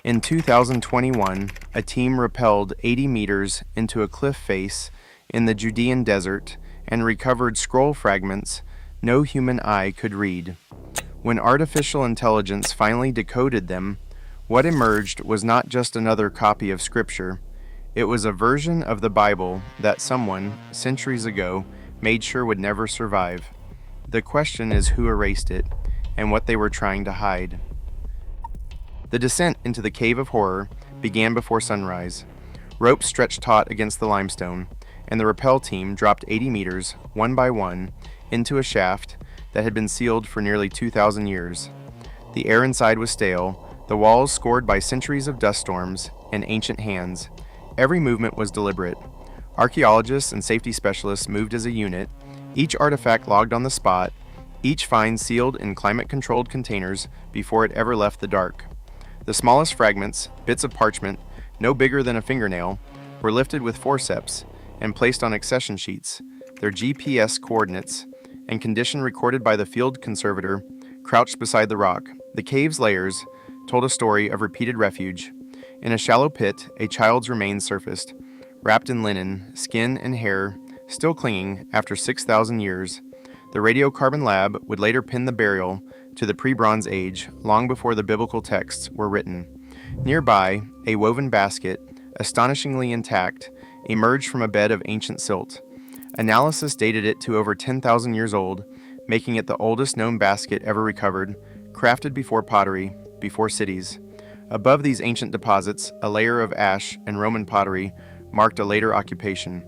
In 2021, a team rappelled 80 meters into a cliff face in the Judean desert and recovered scroll fragments no human eye could read. When artificial intelligence finally decoded them, what emerged was not just another copy of Scripture. It was a version of the Bible that someone, centuries ago, made sure would never survive. The question is who erased it, and what they were trying to hide. The descent into the Cave of Horror began before sunrise. Ropes stretched taut against the limestone, and the rappel team dropped 80 meters, one by one, into a shaft that had been sealed for nearly 2,000 years. The air inside was stale, the walls scored by centuries of dust storms and ancient hands. Every movement was deliberate. Archaeologists and safety specialists moved as a unit, each artifact logged on the spot, each find sealed in climate-controlled containers before it ever left the dark. The smallest fragments, bits of parchment, no bigger than a fingernail, were lifted with forceps and placed on accession sheets, their GPS coordinates and condition recorded by the field conservator crouched beside the rock. The cave's layers told a story of repeated refuge. In a shallow pit, a child's remains surfaced, wrapped in linen, skin and hair, still clinging after 6,000 years. The radiocarbon lab would later pin the burial to the pre-Bronze Age, long before the biblical texts were written. Nearby, a woven basket, astonishingly intact, emerged from a bed of ancient silt. Analysis dated it to over 10,000 years old, making it the oldest known basket ever recovered, crafted before pottery, before cities. Above these ancient deposits, a layer of ash and Roman pottery marked a later occupation.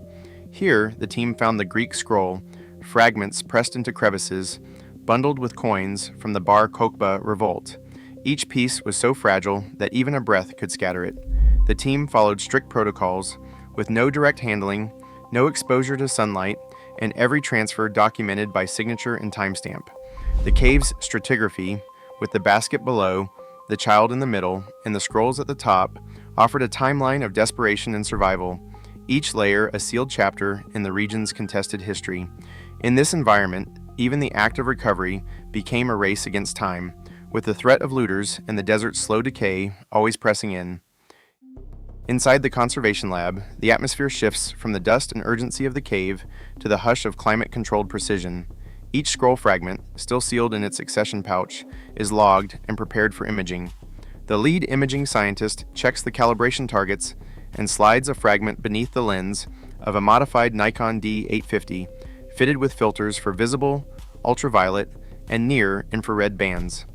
Here, the team found the Greek scroll, fragments pressed into crevices, bundled with coins from the Bar Kokhba revolt. Each piece was so fragile that even a breath could scatter it. The team followed strict protocols, with no direct handling, no exposure to sunlight, and every transfer documented by signature and timestamp. The cave's stratigraphy, with the basket below, the child in the middle, and the scrolls at the top, offered a timeline of desperation and survival, each layer a sealed chapter in the region's contested history. In this environment, even the act of recovery became a race against time, with the threat of looters and the desert's slow decay always pressing in. Inside the conservation lab, the atmosphere shifts from the dust and urgency of the cave to the hush of climate-controlled precision. Each scroll fragment, still sealed in its accession pouch, is logged and prepared for imaging. The lead imaging scientist checks the calibration targets and slides a fragment beneath the lens of a modified Nikon D850, fitted with filters for visible, ultraviolet, and near-infrared bands.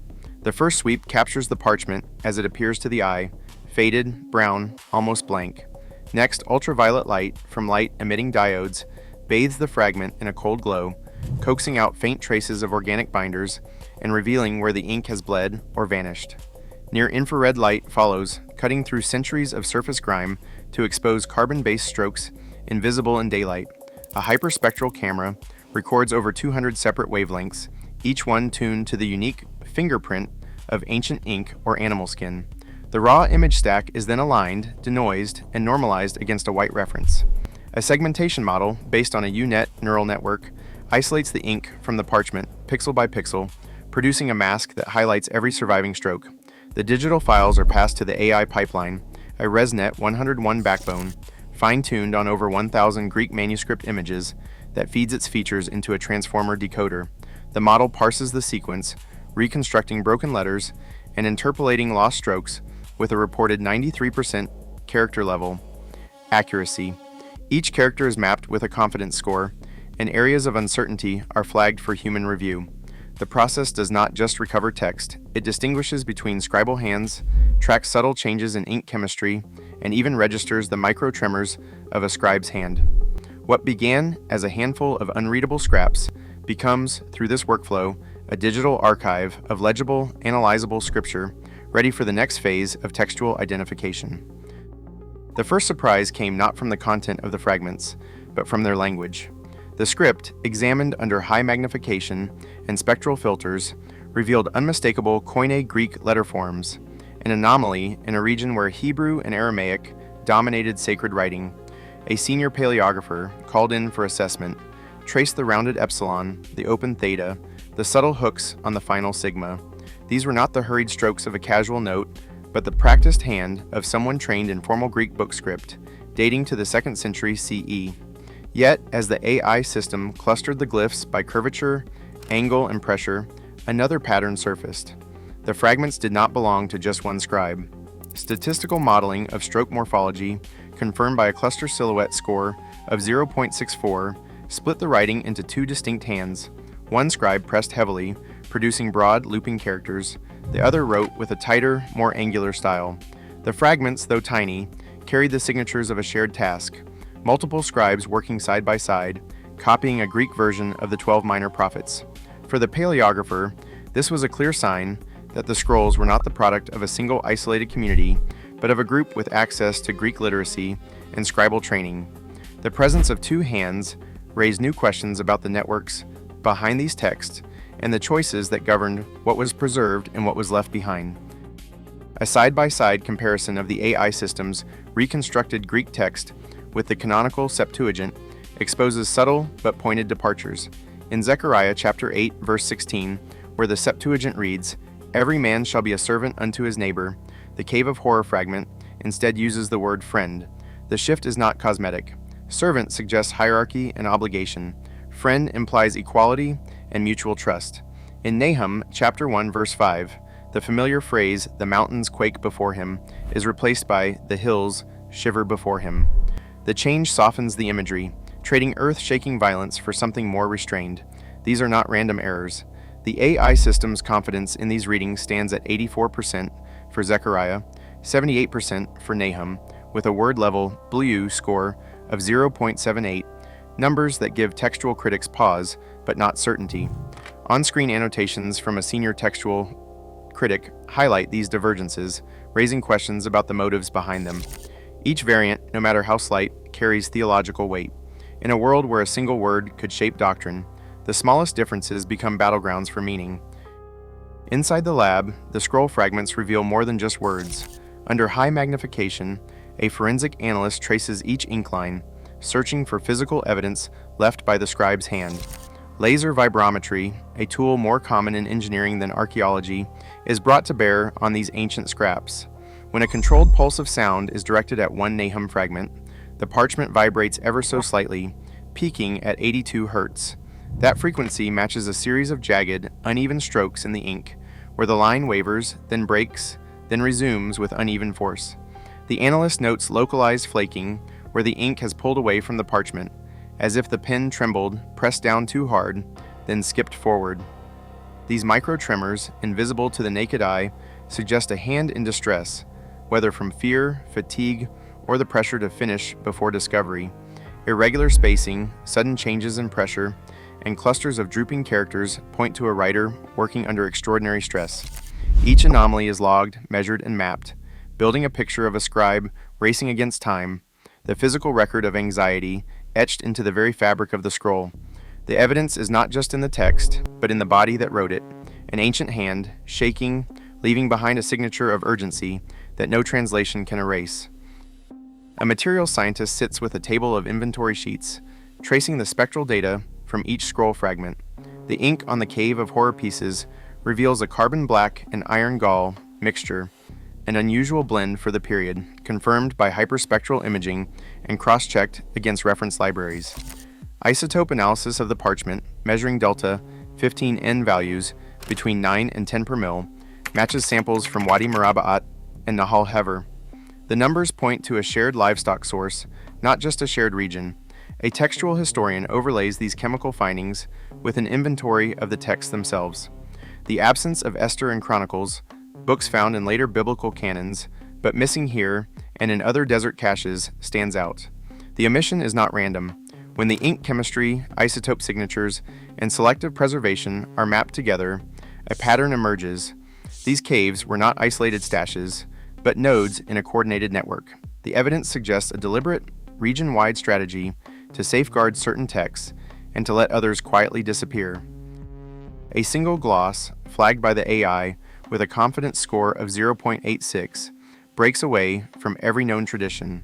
The first sweep captures the parchment as it appears to the eye, faded, brown, almost blank. Next, ultraviolet light from light-emitting diodes bathes the fragment in a cold glow, coaxing out faint traces of organic binders and revealing where the ink has bled or vanished. Near-infrared light follows, cutting through centuries of surface grime to expose carbon-based strokes invisible in daylight. A hyperspectral camera records over 200 separate wavelengths, each one tuned to the unique fingerprint of ancient ink or animal skin. The raw image stack is then aligned, denoised, and normalized against a white reference. A segmentation model, based on a UNet neural network, isolates the ink from the parchment, pixel by pixel, producing a mask that highlights every surviving stroke. The digital files are passed to the AI pipeline, a ResNet 101 backbone, fine-tuned on over 1,000 Greek manuscript images, that feeds its features into a transformer decoder. The model parses the sequence, reconstructing broken letters and interpolating lost strokes with a reported 93% character level accuracy. Each character is mapped with a confidence score, and areas of uncertainty are flagged for human review. The process does not just recover text, it distinguishes between scribal hands, tracks subtle changes in ink chemistry, and even registers the micro-tremors of a scribe's hand. What began as a handful of unreadable scraps becomes, through this workflow, a digital archive of legible, analyzable scripture, ready for the next phase of textual identification. The first surprise came not from the content of the fragments, but from their language. The script, examined under high magnification and spectral filters, revealed unmistakable Koine Greek letter forms, an anomaly in a region where Hebrew and Aramaic dominated sacred writing. A senior paleographer, called in for assessment, traced the rounded epsilon, the open theta, the subtle hooks on the final sigma. These were not the hurried strokes of a casual note, but the practiced hand of someone trained in formal Greek book script, dating to the 2nd century CE. Yet, as the AI system clustered the glyphs by curvature, angle, and pressure, another pattern surfaced. The fragments did not belong to just one scribe. Statistical modeling of stroke morphology, confirmed by a cluster silhouette score of 0.64, split the writing into two distinct hands. One scribe pressed heavily, producing broad, looping characters. The other wrote with a tighter, more angular style. The fragments, though tiny, carried the signatures of a shared task. Multiple scribes working side by side, copying a Greek version of the 12 minor prophets. For the paleographer, this was a clear sign that the scrolls were not the product of a single isolated community, but of a group with access to Greek literacy and scribal training. The presence of two hands raised new questions about the networks behind these texts and the choices that governed what was preserved and what was left behind. A side-by-side comparison of the AI system's reconstructed Greek text with the canonical Septuagint exposes subtle but pointed departures. In Zechariah chapter 8, verse 16, where the Septuagint reads, "Every man shall be a servant unto his neighbor," the Cave of Horror fragment instead uses the word friend. The shift is not cosmetic. Servant suggests hierarchy and obligation. Friend implies equality and mutual trust. In Nahum chapter 1, verse 5, the familiar phrase, "the mountains quake before him," is replaced by "the hills shiver before him." The change softens the imagery, trading earth-shaking violence for something more restrained. These are not random errors. The AI system's confidence in these readings stands at 84% for Zechariah, 78% for Nahum, with a word-level BLEU score of 0.78, numbers that give textual critics pause, but not certainty. On-screen annotations from a senior textual critic highlight these divergences, raising questions about the motives behind them. Each variant, no matter how slight, carries theological weight. In a world where a single word could shape doctrine, the smallest differences become battlegrounds for meaning. Inside the lab, the scroll fragments reveal more than just words. Under high magnification, a forensic analyst traces each ink line, searching for physical evidence left by the scribe's hand. Laser vibrometry, a tool more common in engineering than archaeology, is brought to bear on these ancient scraps. When a controlled pulse of sound is directed at one Nahum fragment, the parchment vibrates ever so slightly, peaking at 82 Hz. That frequency matches a series of jagged, uneven strokes in the ink, where the line wavers, then breaks, then resumes with uneven force. The analyst notes localized flaking, where the ink has pulled away from the parchment, as if the pen trembled, pressed down too hard, then skipped forward. These micro-tremors, invisible to the naked eye, suggest a hand in distress, whether from fear, fatigue, or the pressure to finish before discovery. Irregular spacing, sudden changes in pressure, and clusters of drooping characters point to a writer working under extraordinary stress. Each anomaly is logged, measured, and mapped, building a picture of a scribe racing against time, the physical record of anxiety etched into the very fabric of the scroll. The evidence is not just in the text, but in the body that wrote it, an ancient hand, shaking, leaving behind a signature of urgency that no translation can erase. A materials scientist sits with a table of inventory sheets, tracing the spectral data from each scroll fragment. The ink on the Cave of Horror pieces reveals a carbon black and iron gall mixture, an unusual blend for the period, confirmed by hyperspectral imaging and cross-checked against reference libraries. Isotope analysis of the parchment, measuring delta 15N values between 9 and 10 per mil, matches samples from Wadi Marabaat and Nahal Hever. The numbers point to a shared livestock source, not just a shared region. A textual historian overlays these chemical findings with an inventory of the texts themselves. The absence of Esther and Chronicles, books found in later biblical canons, but missing here and in other desert caches, stands out. The omission is not random. When the ink chemistry, isotope signatures, and selective preservation are mapped together, a pattern emerges. These caves were not isolated stashes, but nodes in a coordinated network. The evidence suggests a deliberate, region-wide strategy to safeguard certain texts and to let others quietly disappear. A single gloss, flagged by the AI with a confidence score of 0.86, breaks away from every known tradition.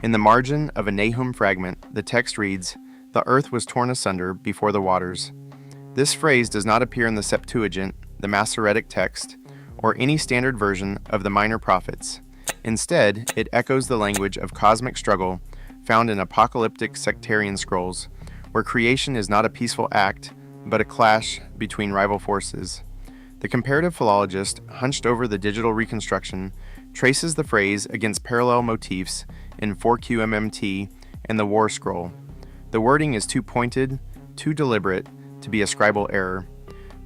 In the margin of a Nahum fragment, the text reads, "The earth was torn asunder before the waters." This phrase does not appear in the Septuagint, the Masoretic text, or any standard version of the minor prophets. Instead, it echoes the language of cosmic struggle found in apocalyptic sectarian scrolls, where creation is not a peaceful act, but a clash between rival forces. The comparative philologist, hunched over the digital reconstruction, traces the phrase against parallel motifs in 4QMMT and the War Scroll. The wording is too pointed, too deliberate to be a scribal error.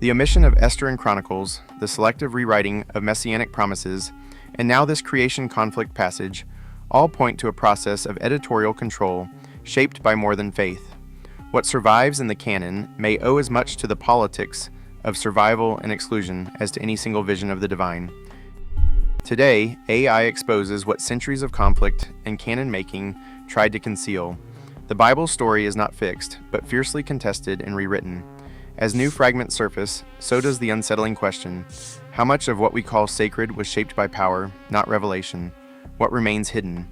The omission of Esther and Chronicles, the selective rewriting of messianic promises, and now this creation conflict passage all point to a process of editorial control shaped by more than faith. What survives in the canon may owe as much to the politics of survival and exclusion as to any single vision of the divine. Today, AI exposes what centuries of conflict and canon making tried to conceal. The Bible's story is not fixed, but fiercely contested and rewritten. As new fragments surface, so does the unsettling question: how much of what we call sacred was shaped by power, not revelation? What remains hidden?